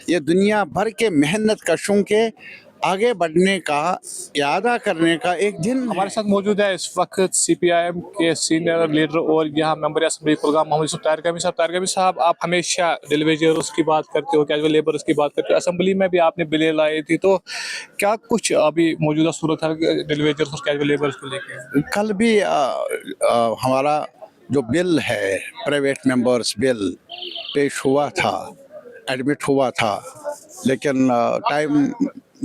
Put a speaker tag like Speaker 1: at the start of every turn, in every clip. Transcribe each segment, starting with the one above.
Speaker 1: ये दुनिया भर के मेहनत कशों के आगे बढ़ने का, इरादा करने का एक दिन है।
Speaker 2: हमारे साथ मौजूद है इस वक्त CPIM के सीनियर लीडर और यहाँ मेंबर असेंबली कुलगाम मोहम्मद यूसुफ तारगमी साहब, आप हमेशा डेली वेजर्स की बात करते हो, कैजुअल लेबर्स की बात करते हो, असेंबली में भी आपने बिलें लाई थी, तो क्या कुछ अभी मौजूदा सूरत है डेली वेजर्स और कैजुअल लेबर्स को लेकर?
Speaker 1: कल भी हमारा जो बिल है, प्राइवेट मेंबर्स बिल पेश हुआ था, एडमिट हुआ था, लेकिन टाइम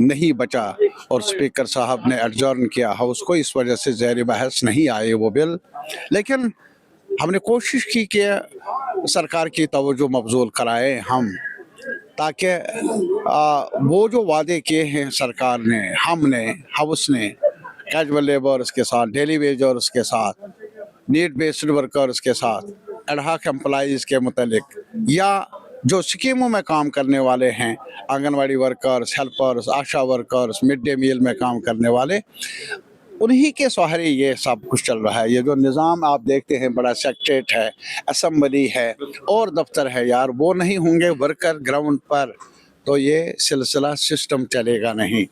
Speaker 1: नहीं बचा और स्पीकर साहब ने एडजर्न किया हाउस को, इस वजह से ज़ेर बहस नहीं आए वो बिल। लेकिन हमने कोशिश की कि सरकार की तवज्जो मबजूल कराए हम, ताकि वो जो वादे किए हैं सरकार ने, हमने, हाउस ने, कैजुअल लेबर्स के साथ, डेली वेजर्स के साथ, नीड बेस्ड वर्कर्स के साथ, एडहॉक एम्प्लॉइज़ के मुतालिक, या जो स्कीमों में काम करने वाले हैं, आंगनवाड़ी वर्कर्स, हेल्पर्स, आशा वर्कर्स, मिड डे मील में काम करने वाले, उन्हीं के सहारे ये सब कुछ चल रहा है। ये जो निज़ाम आप देखते हैं, बड़ा सेक्रेटरीट है, असेंबली है और दफ्तर है, यार वो नहीं होंगे वर्कर ग्राउंड पर तो ये सिलसिला सिस्टम चलेगा नहीं।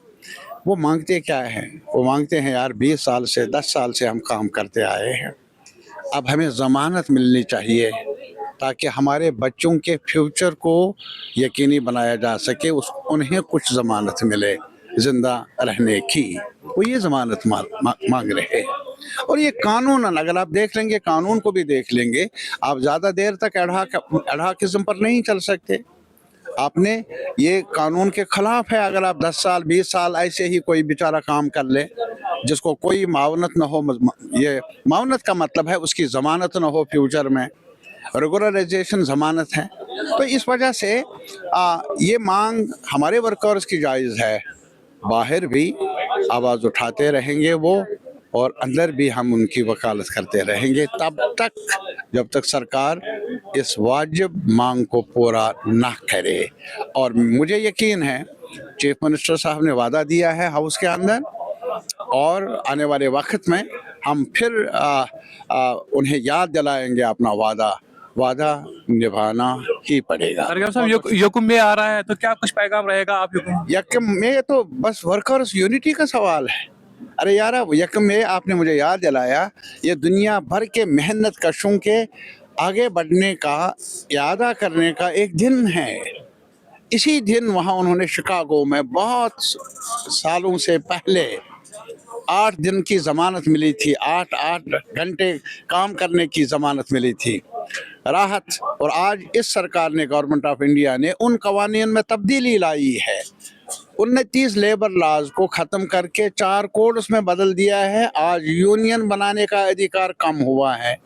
Speaker 1: वो मांगते क्या है? वो मांगते हैं यार 20 साल से, 10 साल से हम काम करते आए हैं, अब हमें ज़मानत मिलनी चाहिए ताकि हमारे बच्चों के फ्यूचर को यकीनी बनाया जा सके, उन्हें कुछ ज़मानत मिले ज़िंदा रहने की। वो ये ज़मानत मांग रहे हैं। और ये कानून, अगर आप देख लेंगे, कानून को भी देख लेंगे, आप ज़्यादा देर तक एडहॉकिज्म पर नहीं चल सकते। आपने, ये कानून के खिलाफ है अगर आप 10 साल 20 साल ऐसे ही कोई बेचारा काम कर ले जिसको कोई मावनत न हो। ये मावनत का मतलब है उसकी ज़मानत न हो फ्यूचर में, रेगुलराइजेशन ज़मानत है। तो इस वजह से ये मांग हमारे वर्कर्स की जायज़ है, बाहर भी आवाज़ उठाते रहेंगे वो, और अंदर भी हम उनकी वकालत करते रहेंगे तब तक जब तक सरकार इस वाजिब मांग को पूरा ना करे। और मुझे यकीन है चीफ मिनिस्टर साहब ने वादा दिया है हाउस के अंदर, और आने वाले वक्त में हम फिर उन्हें याद दिलाएंगे अपना वादा निभाना ही पड़ेगा।
Speaker 2: तारगमी साहब, यकुम में आ रहा है तो क्या कुछ पैगाम रहेगा आप
Speaker 1: यकम में? तो बस वर्कर्स यूनिटी का सवाल है। अरे यार, यकम में आपने मुझे याद दिलाया, ये दुनिया भर के मेहनत कशों के आगे बढ़ने का, इरादा करने का एक दिन है। इसी दिन वहाँ उन्होंने शिकागो में बहुत सालों से पहले 8 दिन की ज़मानत मिली थी, 8 घंटे काम करने की ज़मानत मिली थी, राहत। और आज इस सरकार ने, गवर्नमेंट ऑफ इंडिया ने उन कवानीन में तब्दीली लाई है, 29 लेबर लॉज को ख़त्म करके 4 कोड उसमें बदल दिया है। आज यूनियन बनाने का अधिकार कम हुआ है,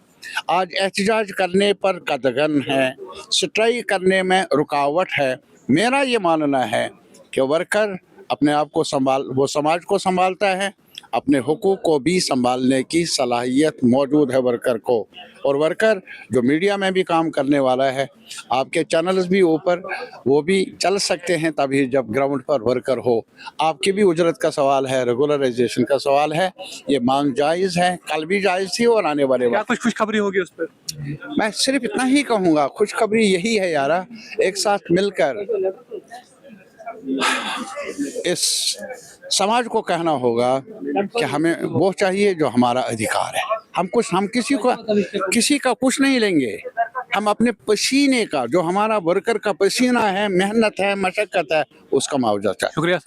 Speaker 1: आज एहतजाज करने पर कदगन है, स्ट्राइक करने में रुकावट है। मेरा ये मानना है कि वर्कर अपने आप को वो समाज को संभालता है, अपने हुकूक को भी संभालने की सलाहियत मौजूद है वर्कर को। और वर्कर जो मीडिया में भी काम करने वाला है, आपके चैनल्स भी ऊपर वो भी चल सकते हैं तभी जब ग्राउंड पर वर्कर हो। आपकी भी उजरत का सवाल है, रेगुलराइजेशन का सवाल है, ये मांग जायज़ है, कल भी जायज़ थी और आने वाले
Speaker 2: क्या कुछ खुशखबरी होगी उस पर?
Speaker 1: मैं सिर्फ इतना ही कहूँगा, खुशखबरी यही है यारा, एक साथ मिलकर इस समाज को कहना होगा कि हमें वो चाहिए जो हमारा अधिकार है। हम किसी का कुछ नहीं लेंगे, हम अपने पसीने का, जो हमारा वर्कर का पसीना है, मेहनत है, मशक्कत है, उसका मुआवजा चाहिए।
Speaker 2: शुक्रिया।